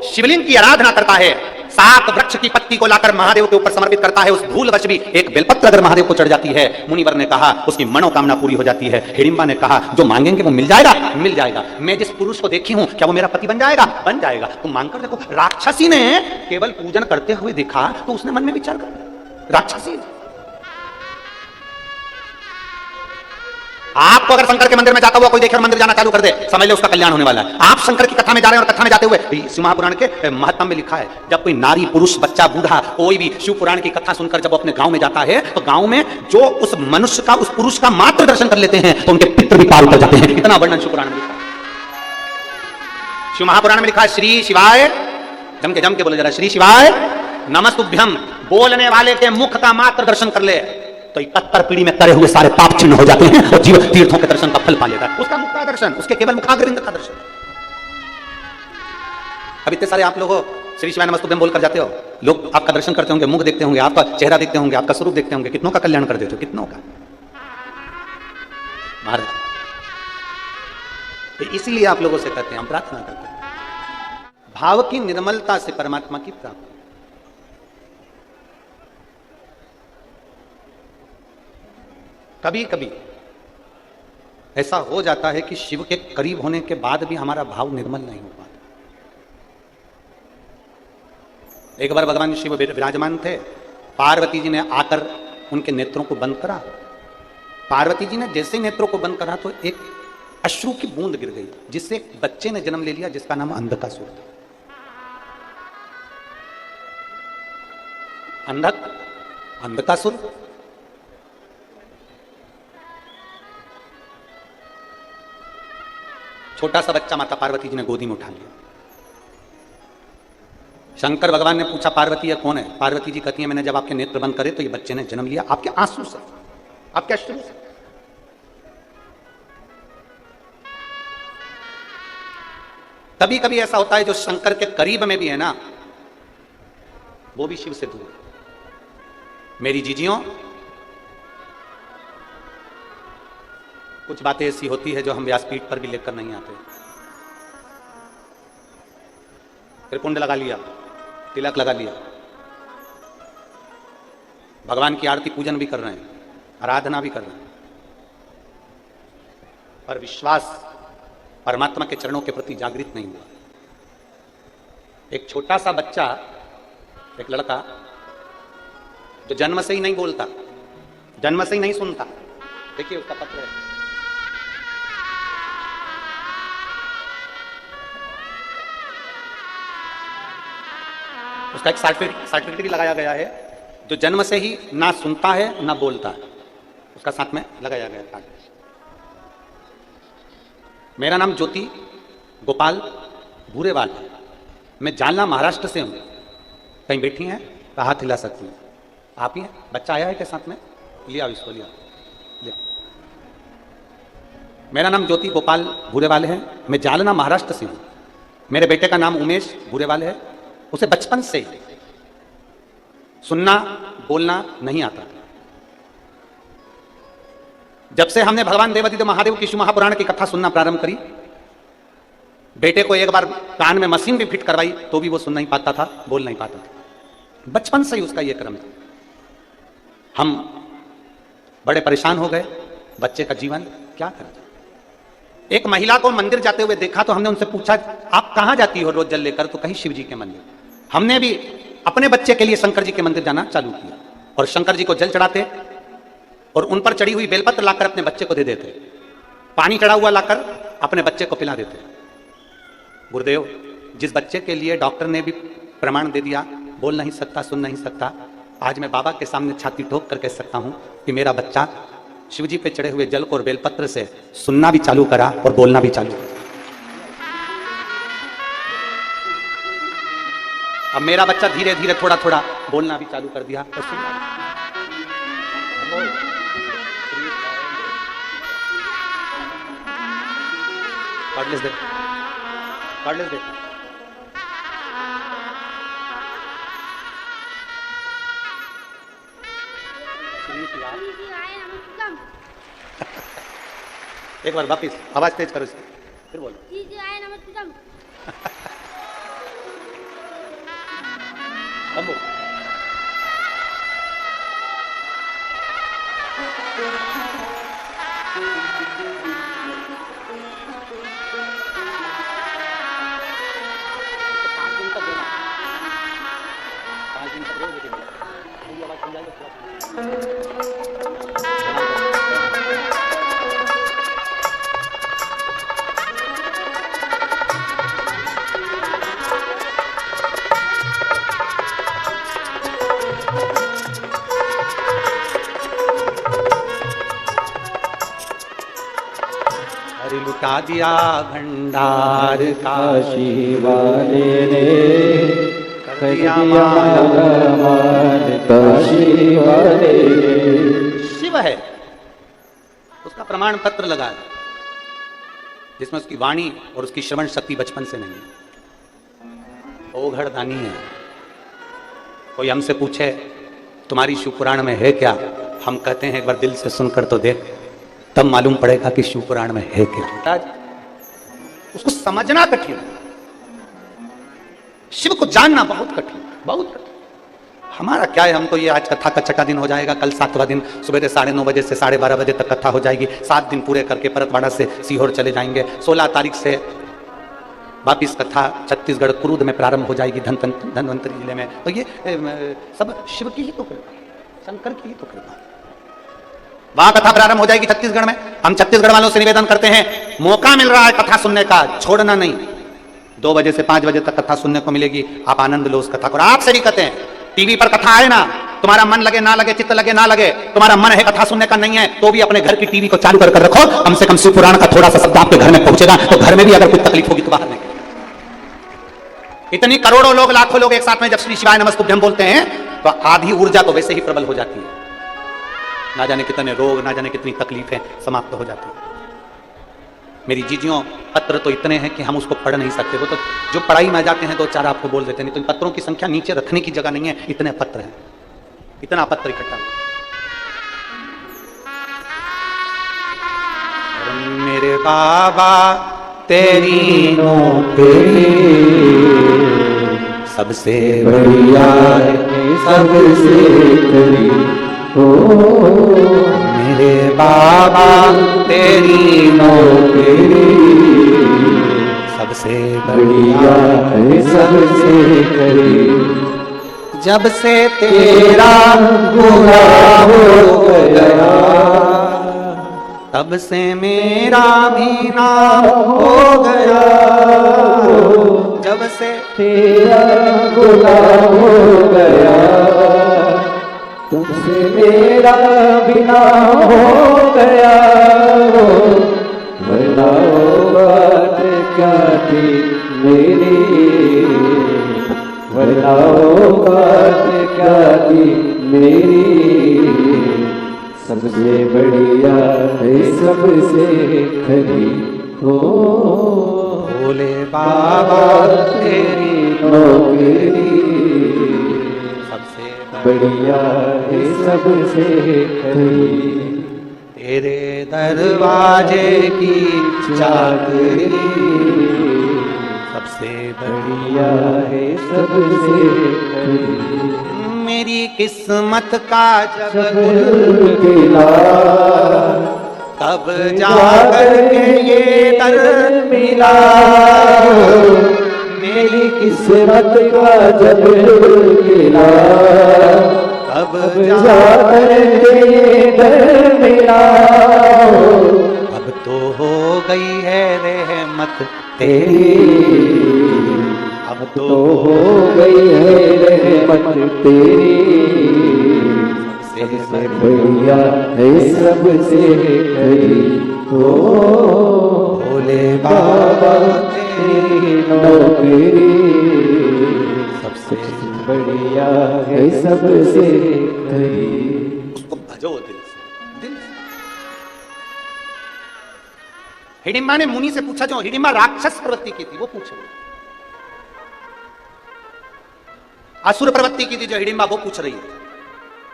शिवलिंग की आराधना करता है, 7 वृक्ष की पत्ती को लाकर महादेव के ऊपर समर्पित करता है, उस भूलवश भी एक बेलपत्र अगर महादेव को चढ़ जाती है, मुनिवर ने कहा उसकी मनोकामना पूरी हो जाती है। हिडिंबा ने कहा जो मांगेंगे वो मिल जाएगा, मिल जाएगा। मैं जिस पुरुष को देखी हूं क्या वो मेरा पति बन जाएगा? बन जाएगा। तुम मांगकर देखो। राक्षसी ने केवल पूजन करते हुए देखा तो उसने मन में विचार कर, राक्षसी आपको अगर शंकर के मंदिर में जाता हुआ कोई देखे और मंदिर जाना चालू कर दे, समझ ले उसका कल्याण होने वाला है। आप शंकर की कथा में जा रहे हैं और कथा में जाते हुए, शिव महापुराण के महात्मा में लिखा है, जब कोई नारी, पुरुष, बच्चा, बूढ़ा कोई भी शिव पुराण की कथा सुनकर जब अपने गांव में जाता है तो गांव में जो उस मनुष्य का, उस पुरुष का मात्र दर्शन कर लेते हैं तो उनके पितृ भी पार उतर जाते हैं। इतना वर्णन शिव पुराण में लिखा है। शिव महापुराण में लिखा है, श्री शिवाय, जम के बोले जरा, श्री शिवाय नमस्तुभ्यम, बोलने वाले के मुख का मात्र दर्शन कर ले तो 71 पीढ़ी में करे हुए सारे पाप छिन्न हो जाते हैं और जीवन तीर्थों के दर्शन का फल पा लेता है। उसका मुख का दर्शन, उसके केवल मुखाग्रविंद का दर्शन। अब इतने सारे आप लोग श्री शिवाय नमस्तुभ्यम बोलकर जाते हो, लोग आपका दर्शन करते होंगे, मुख देखते होंगे, आपका चेहरा देखते होंगे, आपका स्वरूप देखते होंगे, कितनों का कल्याण कर देते हो, कितनों का। महाराज तो इसीलिए आप लोगों से कहते हैं, हम प्रार्थना करते हैं भाव की निर्मलता से परमात्मा की प्राप्ति। कभी कभी ऐसा हो जाता है कि शिव के करीब होने के बाद भी हमारा भाव निर्मल नहीं हो पाता। एक बार भगवान शिव विराजमान थे, पार्वती जी ने आकर उनके नेत्रों को बंद करा। पार्वती जी ने जैसे ही नेत्रों को बंद करा तो एक अश्रु की बूंद गिर गई, जिससे एक बच्चे ने जन्म ले लिया जिसका नाम अंधकासुर था। अंधकासुर छोटा सा बच्चा माता पार्वती जी ने गोदी में उठा लिया। शंकर भगवान ने पूछा पार्वती ये कौन है? पार्वती जी कहती है मैंने जब आपके नेत्र बंद करे तो ये बच्चे ने जन्म लिया आपके आंसू से, आपके अश्रु से। कभी कभी ऐसा होता है जो शंकर के करीब में भी है ना, वो भी शिव से दूर। मेरी जीजियों, कुछ बातें ऐसी होती है जो हम व्यासपीठ पर भी लेकर नहीं आते। फिर कुंड लगा लिया, तिलक लगा लिया, भगवान की आरती पूजन भी कर रहे हैं, आराधना भी कर रहे हैं, पर विश्वास परमात्मा के चरणों के प्रति जागृत नहीं हुआ। एक छोटा सा बच्चा, एक लड़का जो जन्म से ही नहीं बोलता, जन्म से ही नहीं सुनता, देखिए उसका पत्र है, उसका एक सर्टिफिकेट भी लगाया गया है, जो जन्म से ही ना सुनता है ना बोलता है, उसका साथ में लगाया गया कार्ड। मेरा नाम ज्योति गोपाल भूरेवाल है, मैं जालना महाराष्ट्र से हूं। कहीं बैठी हैं तो हाथ हिला सकती हैं। आप ही हैं? बच्चा आया है के साथ में? लिया इसको, लिया। मेरा नाम ज्योति गोपाल भूरेवाल है, मैं जालना महाराष्ट्र से हूं। मेरे बेटे का नाम उमेश भूरेवाल है। उसे बचपन से सुनना बोलना नहीं आता। जब से हमने भगवान देवादिदेव महादेव की शिव महापुराण की कथा सुनना प्रारंभ करी, बेटे को एक बार कान में मशीन भी फिट करवाई तो भी वो सुन नहीं पाता था, बोल नहीं पाता था। बचपन से ही उसका यह क्रम था। हम बड़े परेशान हो गए, बच्चे का जीवन क्या करें। एक महिला को मंदिर जाते हुए देखा तो हमने उनसे पूछा आप कहां जाती हो रोज जल लेकर? तो कहीं शिव जी के मंदिर। हमने भी अपने बच्चे के लिए शंकर जी के मंदिर जाना चालू किया और शंकर जी को जल चढ़ाते और उन पर चढ़ी हुई बेलपत्र लाकर अपने बच्चे को दे देते, पानी चढ़ा हुआ लाकर अपने बच्चे को पिला देते। गुरुदेव, जिस बच्चे के लिए डॉक्टर ने भी प्रमाण दे दिया बोल नहीं सकता, सुन नहीं सकता, आज मैं बाबा के सामने छाती ठोक कर कह सकता हूं कि मेरा बच्चा शिवजी पे चढ़े हुए जल को और बेलपत्र से सुनना भी चालू करा और बोलना भी चालू करा। अब मेरा बच्चा धीरे धीरे थोड़ा थोड़ा बोलना भी चालू कर दिया और सुनना। कार्डलेस दे, कार्डलेस दे। एक बार वापिस आवाज तेज करो इसकी, फिर बोलो। शंभो। लुटा दिया भंडार काशी वाले ने कर दिया माल काशी वाले ने। शिव है, उसका प्रमाण पत्र लगा है जिसमें उसकी वाणी और उसकी श्रवण शक्ति बचपन से नहीं है। ओघड़ दानी है। कोई हमसे पूछे तुम्हारी शिव पुराण में है क्या, हम कहते हैं एक बार दिल से सुनकर तो देख, तब मालूम पड़ेगा कि शिव पुराण में है क्या। उसको समझना कठिन है, शिव को जानना बहुत कठिन, बहुत कठिन। हमारा क्या है, हम तो ये आज कथा का छठा दिन हो जाएगा, कल 7वां दिन सुबह 9:30 बजे से 12:30 बजे तक कथा हो जाएगी। 7 दिन पूरे करके परतवाड़ा से सीहोर चले जाएंगे। 16 तारीख से वापिस कथा छत्तीसगढ़ कुरूद में प्रारंभ हो जाएगी, धनवंतरी जिले में। तो ये सब शिव की ही तो कृपा, शंकर की ही तो कृपा। वहां कथा प्रारंभ हो जाएगी छत्तीसगढ़ में। हम छत्तीसगढ़ वालों से निवेदन करते हैं, मौका मिल रहा है कथा सुनने का, छोड़ना नहीं। 2 बजे से 5 बजे तक कथा सुनने को मिलेगी, आप आनंद लो उस कथा को। आपसे भी कहते हैं, टीवी पर कथा आए ना, तुम्हारा मन लगे ना लगे, चित्त लगे ना लगे, तुम्हारा मन है कथा सुनने का नहीं है, तो भी अपने घर की टीवी को चालू कर रखो। कम से कम शिव पुराण का थोड़ा सा शब्द आपके घर में पहुंचेगा, तो घर में भी अगर कुछ तकलीफ होगी तो बाहर नहीं। इतनी करोड़ों लोग, लाखों लोग एक साथ में जब श्री शिवाय नमस्तुभ्यम बोलते हैं, तो आधी ऊर्जा तो वैसे ही प्रबल हो जाती है। ना जाने कितने रोग, ना जाने कितनी तकलीफें समाप्त हो जाती हैं। मेरी जीजियों, पत्र तो इतने हैं कि हम उसको पढ़ नहीं सकते। वो तो जो पढ़ाई में जाते हैं 2-4 आपको बोल देते हैं, नहीं तो इन पत्रों की संख्या नीचे रखने की जगह नहीं है, इतने पत्र हैं, इतना पत्र इकट्ठा। मेरे बाबा तेरी नौकरी सबसे बढ़िया है, सबसे करीब मेरे बाबा तेरी नौकरी सबसे बढ़िया है, सबसे करीब। जब से तेरा पूरा हो गया, तब से मेरा भी नाम हो गया। जब से तेरा गुलाम हो गया, तुमसे मेरा बिना हो गया। वरना बात क्या थी मेरी, वरना बात क्या थी मेरी। सबसे बढ़िया है, सबसे खरी हो भोले बाबा तेरी नौकरी सबसे बढ़िया है, सबसे खरी। तेरे दरवाजे की चाकरी सबसे बढ़िया है, सबसे खरी। मेरी किस्मत का जब गुल खिला, तब जाकर के ये दर मिला। मेरी किस्मत का जब खिला, तब जाकर के ये दर मिला। अब तो हो गई है रहमत तेरी, अब तो हो गई है रहमत तेरी। सबसे बढ़िया है, सबसे खरी हो भोले बाबा तेरी नौकरी। सबसे बढ़िया है, सबसे खरी। उसको भजो दिल से, दिल से। हिडिंबा ने मुनि से पूछा, जो हिडिंबा राक्षस प्रवृत्ति की थी, वो पूछ रही, असुर प्रवृत्ति की थी जो हिडिंबा, वो पूछ रही है,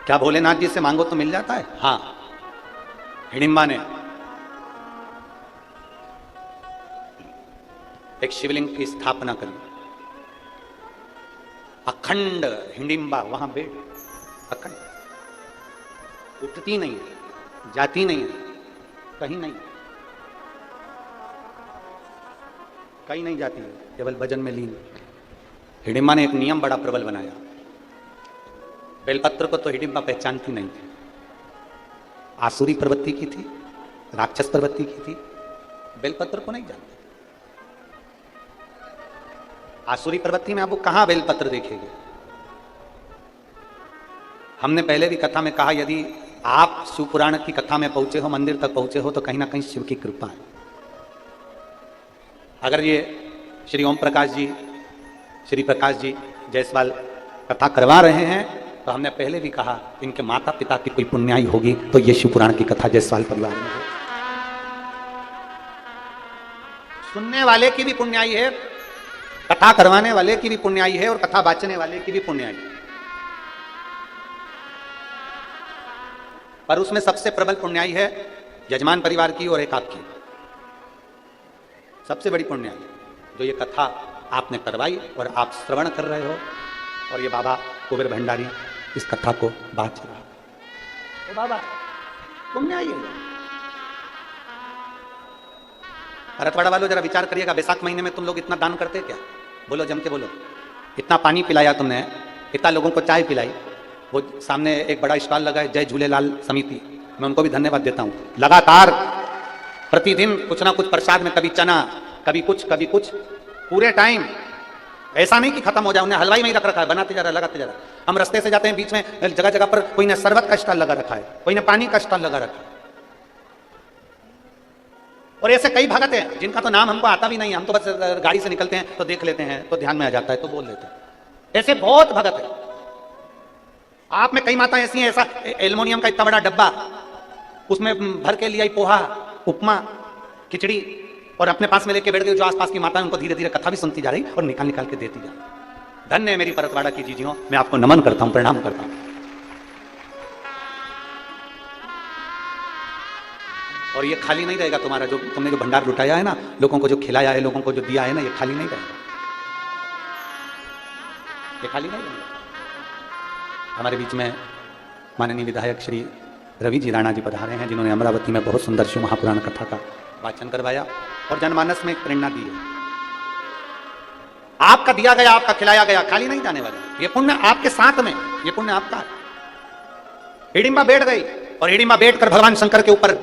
क्या भोलेनाथ जी से मांगो तो मिल जाता है? हाँ। हिडिंबा ने एक शिवलिंग की स्थापना करी, अखंड हिडिंबा, वहां बेड अखंड, उठती नहीं है, जाती नहीं है, कहीं नहीं, कहीं नहीं जाती है, केवल भजन में लीन। हिडिंबा ने एक नियम बड़ा प्रबल बनाया, बेलपत्र को तो हिडिंबा पहचानती नहीं थी, आसुरी प्रवृत्ति की थी, राक्षस प्रवृत्ति की थी, बेलपत्र को नहीं जानती। आसुरी प्रवृत्ति में आप वो कहां बेलपत्र देखेंगे। हमने पहले भी कथा में कहा, यदि आप शिव पुराण की कथा में पहुंचे हो, मंदिर तक पहुंचे हो, तो कहीं ना कहीं शिव की कृपा है। अगर ये श्री ओम प्रकाश जी, श्री प्रकाश जी जायसवाल कथा करवा रहे हैं, तो हमने पहले भी कहा इनके माता पिता की कोई पुण्याई होगी तो ये शिव पुराण की कथा जायसवाल परिवार में है। सुनने वाले की भी पुण्याई है, कथा करवाने वाले की भी पुण्याई है, और कथा बांचने वाले की भी पुण्याई है। पर उसमें सबसे प्रबल पुण्याई है यजमान परिवार की और एक आपकी। सबसे बड़ी पुण्याई जो ये कथा आपने करवाई और आप श्रवण कर रहे हो, और ये बाबा कुबेर भंडारी इस कथा को बांच रहा है, तो बाबा पुण्याई है। भरतवाड़ा वालों जरा विचार करिएगा, बैसाख महीने में तुम लोग इतना दान करते क्या? बोलो, जम के बोलो। इतना पानी पिलाया तुमने, इतना लोगों को चाय पिलाई, वो सामने एक बड़ा स्टॉल लगा है जय झूलेलाल समिति, मैं उनको भी धन्यवाद देता हूं। लगातार प्रतिदिन कुछ ना कुछ प्रसाद में, कभी चना, कभी कुछ, पूरे टाइम। ऐसा नहीं कि खत्म हो जाए, उन्हें हलवाई में ही रख रखा है, बनाते जा रहा है, लगाते जा रहा है। हम रास्ते से जाते हैं, बीच में जगह जगह पर कोई ने शरबत का स्टॉल लगा रखा है, कोई ने पानी का स्टॉल लगा रखा है। और ऐसे कई भगत हैं जिनका तो नाम हमको आता भी नहीं है, हम तो बस गाड़ी से निकलते हैं तो देख लेते हैं, तो ध्यान में आ जाता है तो बोल लेते हैं। ऐसे बहुत भगत है। आप में कई माता ऐसी हैं, ऐसा एल्युमिनियम का इतना बड़ा डब्बा, उसमें भर के लिया पोहा, उपमा, खिचड़ी, और अपने पास में लेके बैठ गई। जो आसपास की माता है उनको धीरे धीरे कथा भी सुनती जा रही और निकाल निकाल के देती जा रही। धन्य है मेरी भरतवाड़ा की जीजियों, मैं आपको नमन करता हूं, प्रणाम करता हूं। और ये खाली नहीं रहेगा तुम्हारा, जो तुमने जो भंडार लुटाया है ना, लोगों को जो खिलाया है, लोगों को जो दिया है ना, ये खाली नहीं रहेगा, ये खाली नहीं रहेगा। हमारे बीच में माननीय विधायक श्री रवि जी राणा जी पधारे हैं, जिन्होंने अमरावती में बहुत सुंदर शिव महापुराण कथा का वाचन करवाया और जनमानस में एक प्रेरणा दी है। आपका दिया गया, आपका खिलाया गया खाली नहीं जाने वाला, ये पुण्य आपके साथ में, ये पुण्य आपका है। हिडिंबा बैठ गई और हिडिंबा बैठकर भगवान शंकर के ऊपर,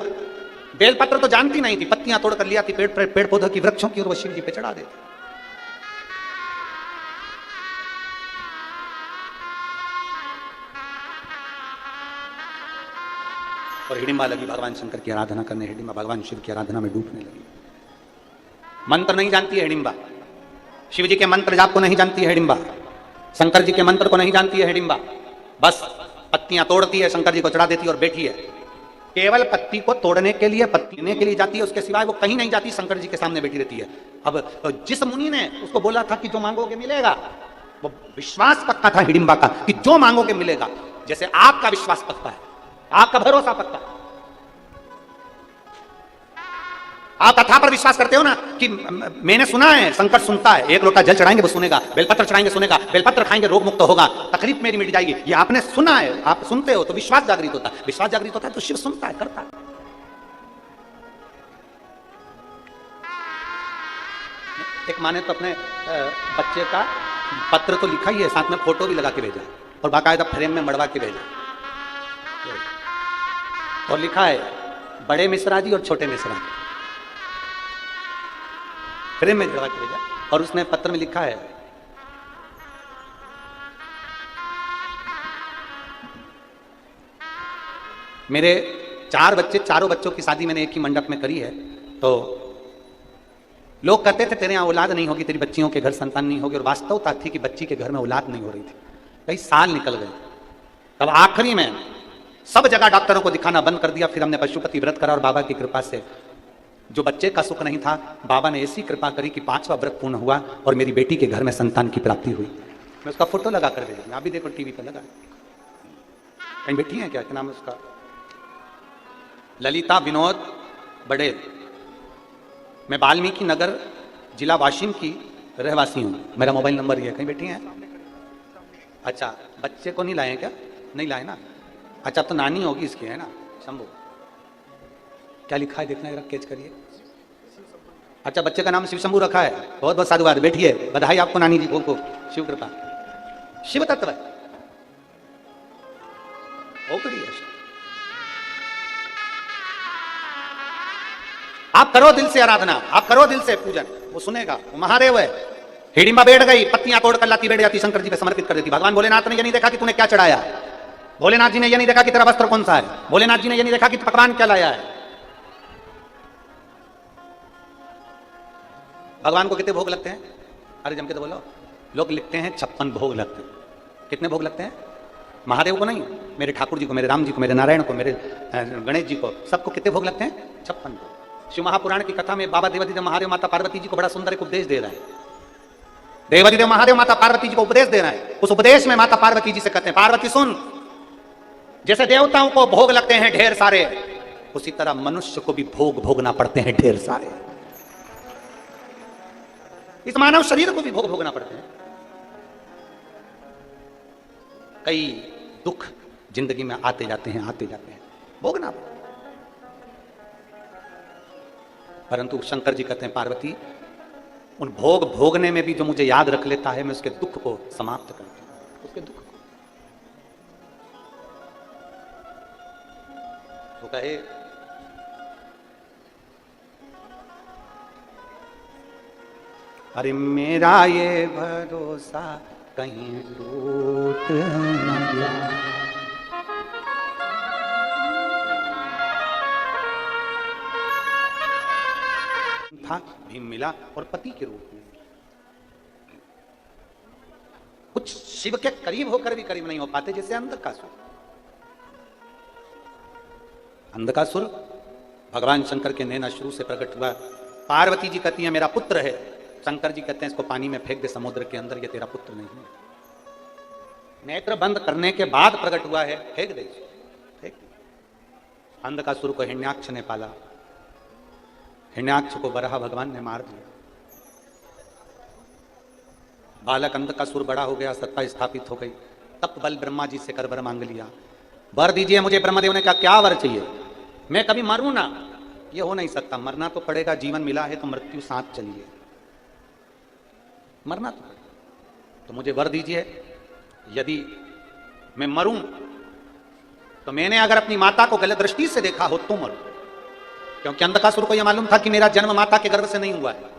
बेलपत्र तो जानती नहीं थी, पत्तियां तोड़कर लिया थी पेड़ पौधों की, वृक्षों की, और वो शिव जी पे चढ़ा देती। और हिडिंबा लगी भगवान शंकर की आराधना करने, हिडिंबा भगवान शिव की आराधना में डूबने लगी। मंत्र नहीं जानती है हिडिंबा, शिव जी के मंत्र जाप को नहीं जानती है हिडिंबा, शंकर जी के मंत्र को नहीं जानती है हिडिंबा, बस पत्तियां तोड़ती है, शंकर जी को चढ़ा देती है और बैठी है। केवल पत्ती को तोड़ने के लिए, पत्ती लेने के लिए जाती है, उसके सिवाय वो कहीं नहीं जाती, शंकर जी के सामने बैठी रहती है। अब जिस मुनि ने उसको बोला था कि जो मांगोगे मिलेगा, वो विश्वास पक्का था हिडिंबा का कि जो मांगोगे मिलेगा, जैसे आपका विश्वास पक्का है, आपका भरोसा पक्का है। आप कथा पर विश्वास करते हो ना कि मैंने सुना है शंकर सुनता है, एक लोटा जल चढ़ाएंगे वो सुनेगा, बेलपत्र चढ़ाएंगे सुनेगा, बेलपत्र खाएंगे रोग मुक्त होगा, तकलीफ मेरी मिट जाएगी। ये आपने सुना है, आप सुनते हो तो विश्वास जागृत होता है, विश्वास जागृत होता है तो शिव सुनता है, करता है। एक माँ ने तो अपने बच्चे का पत्र तो लिखा ही है, साथ में फोटो भी लगा के भेजा और बाकायदा फ्रेम में मड़वा के भेजा, और लिखा है बड़े मिश्रा जी और छोटे मिश्रा, फ्रेम में जड़वा के भेजा। और उसने पत्र में लिखा है, मेरे 4 बच्चे, चारों बच्चों की शादी मैंने एक ही मंडप में करी है, तो लोग कहते थे तेरे यहाँ औलाद नहीं होगी, तेरी बच्चियों के घर संतान नहीं होगी, और वास्तवता थी कि बच्ची के घर में औलाद नहीं हो रही थी। कई साल निकल गए, तब आखिरी में सब जगह डॉक्टरों को दिखाना बंद कर दिया। फिर हमने पशुपति व्रत करा और बाबा की कृपा से जो बच्चे का सुख नहीं था, बाबा ने ऐसी कृपा करी कि 5वां व्रत पूर्ण हुआ और मेरी बेटी के घर में संतान की प्राप्ति हुई। मैं उसका फोटो लगा कर दे दूंगा, आप भी देखो टीवी पर लगा, कहीं बैठी है क्या नाम है उसका, ललिता विनोद बड़ेल। मैं वाल्मीकि नगर जिला वाशिम की रहवासी हूँ, मेरा मोबाइल नंबर ये है, कहीं बैठी है, अच्छा, बच्चे को नहीं लाए क्या? नहीं लाए ना। अच्छा, तो नानी होगी इसकी, है ना, शंभू। क्या लिखा है देखना, जरा कैच करिए। अच्छा, बच्चे का नाम शिव शंभू रखा है। बहुत बहुत साधुवाद, बैठिए, बधाई आपको नानी जी को शिव कृपा। शिव तत्व आप करो दिल से आराधना, आप करो दिल से पूजन, वो सुनेगा। वो महादेव है। हिडिंबा बैठ गई, पत्तियां तोड़कर लाती बैठ जाती, शंकर जी पे समर्पित कर देती। भगवान भोलेनाथ ने ये नहीं देखा कि तूने क्या चढ़ाया। भोलेनाथ जी ने ये नहीं देखा कि तेरा वस्त्र कौन सा है। भोलेनाथ जी ने ये नहीं देखा कि पकवान क्या लाया है। भगवान को कितने भोग लगते हैं? अरे जम के तो बोलो। लोग लिखते हैं 56 भोग लगते हैं। कितने भोग लगते हैं? महादेव को नहीं, मेरे ठाकुर जी को, मेरे राम जी को, मेरे नारायण को, मेरे गणेश जी को, सबको कितने भोग लगते हैं? 56 भोग। शिव महापुराण की कथा में बाबा देवादिदेव महादेव माता पार्वती जी को बड़ा सुंदर एक उपदेश दे रहा है। देवादिदेव महादेव माता पार्वती जी को उपदेश दे रहा है। उस उपदेश में माता पार्वती जी से कहते हैं, पार्वती सुन, जैसे देवताओं को भोग लगते हैं ढेर सारे, उसी तरह मनुष्य को भी भोग भोगना पड़ते हैं ढेर सारे। इस मानव शरीर को भी भोग भोगना पड़ते हैं। कई दुख जिंदगी में आते जाते हैं, भोगना। परंतु शंकर जी कहते हैं, पार्वती, उन भोग भोगने में भी जो मुझे याद रख लेता है, मैं उसके दुख को समाप्त करता हूं, उसके दुख को। तो कहे, अरे मेरा ये भरोसा कहीं टूट न गया। था भीम मिला और पति के रूप में। कुछ शिव के करीब होकर भी करीब नहीं हो पाते, जैसे अंधकासुर। अंधकासुर भगवान शंकर के नैना शुरू से प्रकट हुआ। पार्वती जी कहती है मेरा पुत्र है, शंकर जी कहते हैं इसको पानी में फेंक दे समुद्र के अंदर, ये तेरा पुत्र नहीं है। नेत्र बंद करने के बाद प्रकट हुआ है, फेंक दे, फेंक। अंधकासुर को हिरण्याक्ष ने पाला। हिरण्याक्ष को बराह भगवान ने मार दिया। बालक अंधकासुर बड़ा हो गया, सत्ता स्थापित हो गई। तब बल ब्रह्मा जी से कर वर मांग लिया, वर दीजिए मुझे। ब्रह्मदेव ने कहा क्या वर चाहिए? मैं कभी मरूं ना। ये हो नहीं सकता, मरना तो पड़ेगा, जीवन मिला है तो मृत्यु साथ चलिए, मरना तो पड़ेगा। तो मुझे वर दीजिए, यदि मैं मरूं तो मैंने अगर अपनी माता को गलत दृष्टि से देखा हो तो मरूं। क्योंकि अंधकासुर को यह मालूम था कि मेरा जन्म माता के गर्भ से नहीं हुआ है।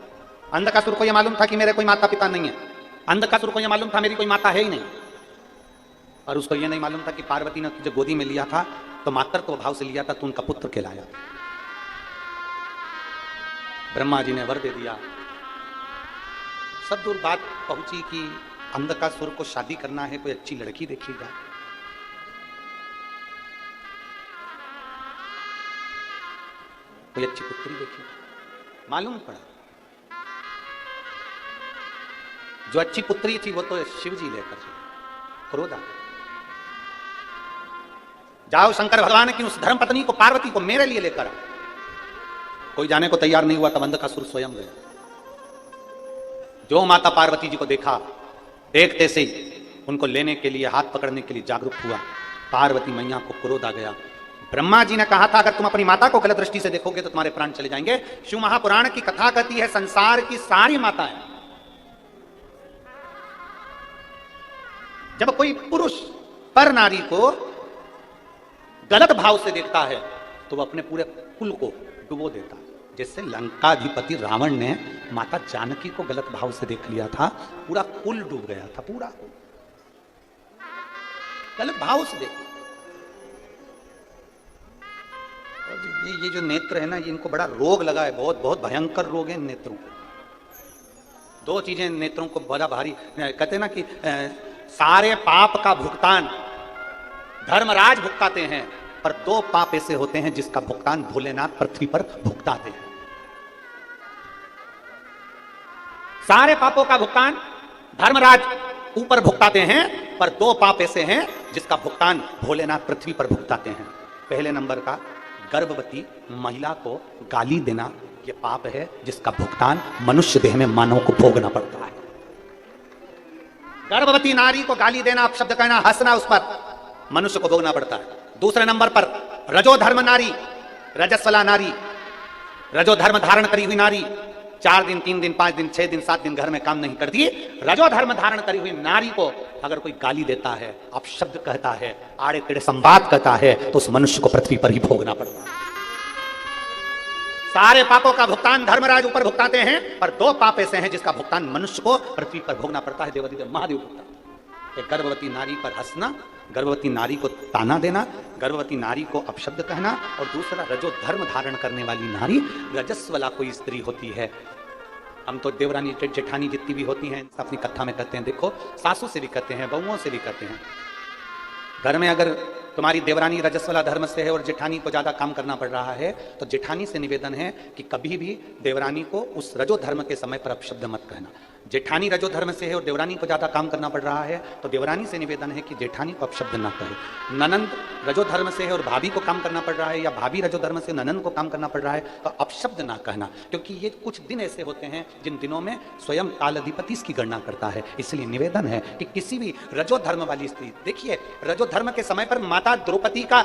अंधकासुर को यह मालूम था कि मेरे कोई माता पिता नहीं है। अंधकासुर को यह मालूम था मेरी कोई माता है ही नहीं। और उसको यह नहीं मालूम था कि पार्वती ने तुझे गोदी में लिया था तो मातृत्व भाव से लिया था, तो उनका पुत्र कहलाया। ब्रह्मा जी ने वर दे दिया। सब दूर बात पहुंची कि अंधकासुर को शादी करना है, कोई अच्छी लड़की देखिएगा। कोई अच्छी पुत्री देखी, मालूम पड़ा जो अच्छी पुत्री थी वो तो शिव जी लेकर क्रोधा। जाओ शंकर भगवान की उस धर्म पत्नी को, पार्वती को मेरे लिए लेकर। कोई जाने को तैयार नहीं हुआ, तब अंधकासुर स्वयं गया। जो माता पार्वती जी को देखा, देखते से उनको लेने के लिए, हाथ पकड़ने के लिए जागरूक हुआ। पार्वती मैया को क्रोध आ गया। ब्रह्मा जी ने कहा था अगर तुम अपनी माता को गलत दृष्टि से देखोगे तो तुम्हारे प्राण चले जाएंगे। शिव महापुराण की कथा कहती है संसार की सारी माताएं, जब कोई पुरुष पर नारी को गलत भाव से देखता है तो वो अपने पूरे कुल को डुबो देता है। जैसे लंकाधिपति रावण ने माता जानकी को गलत भाव से देख लिया था, पूरा कुल डूब गया था, पूरा गलत भाव से देख। ये जो नेत्र है ना, ये इनको बड़ा रोग लगा है, बहुत बहुत भयंकर रोग है इन नेत्रों को। दो चीजें नेत्रों को बड़ा भारी, कहते हैं ना कि सारे पाप का भुगतान धर्मराज भुगताते हैं, पर दो पाप ऐसे होते हैं जिसका भुगतान भोलेनाथ पृथ्वी पर भुगताते हैं। सारे पापों का भुगतान धर्मराज ऊपर भुगताते हैं, पर दो पाप ऐसे हैं जिसका भुगतान भोलेनाथ पृथ्वी पर भुगताते हैं। पहले नंबर का, गर्भवती महिला को गाली देना, यह पाप है जिसका भुगतान मनुष्य देह में मानव को भोगना पड़ता है। गर्भवती नारी को गाली देना, अपशब्द कहना, हंसना, उस पर मनुष्य को भोगना पड़ता है। दूसरे नंबर पर रजोधर्म नारी, रजस्वला नारी, रजोधर्म धारण करी हुई नारी, 4 दिन 3 दिन 5 दिन 6 दिन 7 दिन घर में काम नहीं करती, रजोधर्म धारण करी हुई नारी को अगर कोई गाली देता है, अपशब्द कहता है, आड़े टेढ़े संवाद कहता है, तो उस मनुष्य को पृथ्वी पर ही भोगना पड़ता है। सारे पापों का भुगतान धर्मराज ऊपर भुगताते हैं, पर 2 पाप ऐसे हैं जिसका भुगतान मनुष्य को पृथ्वी पर भोगना पड़ता है। देवाधिदेव महादेव भुगतान। एक गर्भवती नारी पर हंसना, गर्भवती नारी को ताना देना, गर्भवती नारी को अपशब्द कहना, और दूसरा रजो धर्म धारण करने वाली नारी, रजस्वला कोई स्त्री होती है। हम तो देवरानी जेठानी जितनी भी होती हैं अपनी कथा में कहते हैं, देखो सासू से भी कहते हैं, बहुओं से भी कहते हैं। घर में अगर तुम्हारी देवरानी रजस्वला धर्म से है और जेठानी को ज्यादा काम करना पड़ रहा है, तो जेठानी से निवेदन है कि कभी भी देवरानी को उस रजो धर्म के समय पर अपशब्द मत कहना। जेठानी रजो धर्म से है और देवरानी को ज्यादा काम करना पड़ रहा है, तो देवरानी से निवेदन है कि जेठानी को अपशब्द ना कहे। ननंद रजो धर्म से है और भाभी को काम करना पड़ रहा है, या भाभी रजो धर्म से ननंद को काम करना पड़ रहा है, तो अपशब्द ना कहना, क्योंकि ये कुछ दिन ऐसे होते हैं जिन दिनों में स्वयं कालाधिपति इसकी गणना करता है। इसलिए निवेदन है कि किसी भी रजो धर्म वाली स्त्री, देखिए रजो धर्म के समय पर माता द्रौपदी का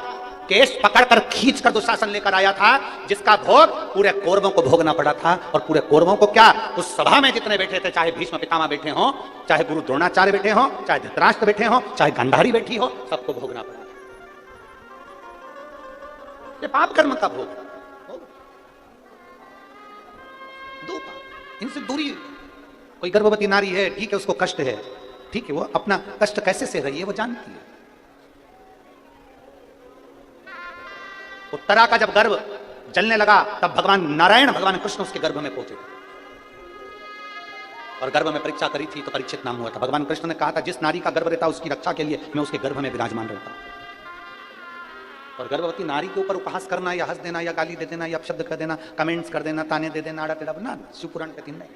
केश पकड़कर खींचकर दुशासन लेकर आया था, जिसका भोग पूरे कौरवों को भोगना पड़ा था। और पूरे कौरवों को क्या, उस सभा में जितने बैठे थे, चाहे भीष्म पितामह बैठे हों, चाहे गुरु द्रोणाचार्य बैठे हों, चाहे धृतराष्ट्र बैठे हों, चाहे गांधारी बैठी हो, सबको भोगना पड़ा। ये पाप कर्म का भोग, 2 पाप, इनसे दूरी। कोई गर्भवती नारी है, ठीक है, उसको कष्ट है, ठीक है, वो अपना कष्ट कैसे सह रही है वो जानती है। उत्तरा का जब गर्भ जलने लगा, तब भगवान नारायण, भगवान कृष्ण उसके गर्भ में पहुंचे और गर्भ में परीक्षा करी थी, तो परीक्षित नाम हुआ था। भगवान कृष्ण ने कहा था, जिस नारी का गर्भ रहता उसकी रक्षा के लिए मैं उसके गर्भ में विराजमान रहता हूं। और गर्भवती नारी के ऊपर उपहास करना, या हंस देना, या गाली दे देना, या अपशब्द कर देना, कमेंट्स कर देना, ताने दे देना, आड़ा टेढ़ा बना, शिवपुराण के 3 नहीं।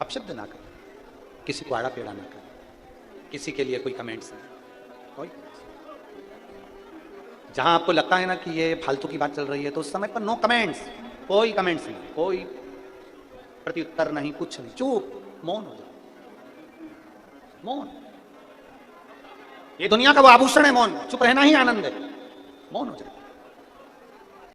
अपशब्द ना कर, किसी को आड़ा टेढ़ा ना कर, किसी के लिए कोई कमेंट्स नहीं, कोई। जहां आपको लगता है ना कि ये फालतू की बात चल रही है, तो उस समय पर नो कमेंट्स, कोई कमेंट्स नहीं, कोई प्रत्युत्तर नहीं, कुछ नहीं, चुप, मौन हो जाओ, मौन। ये दुनिया का वो आभूषण है मौन, चुप रहना ही आनंद है, मौन हो जाए।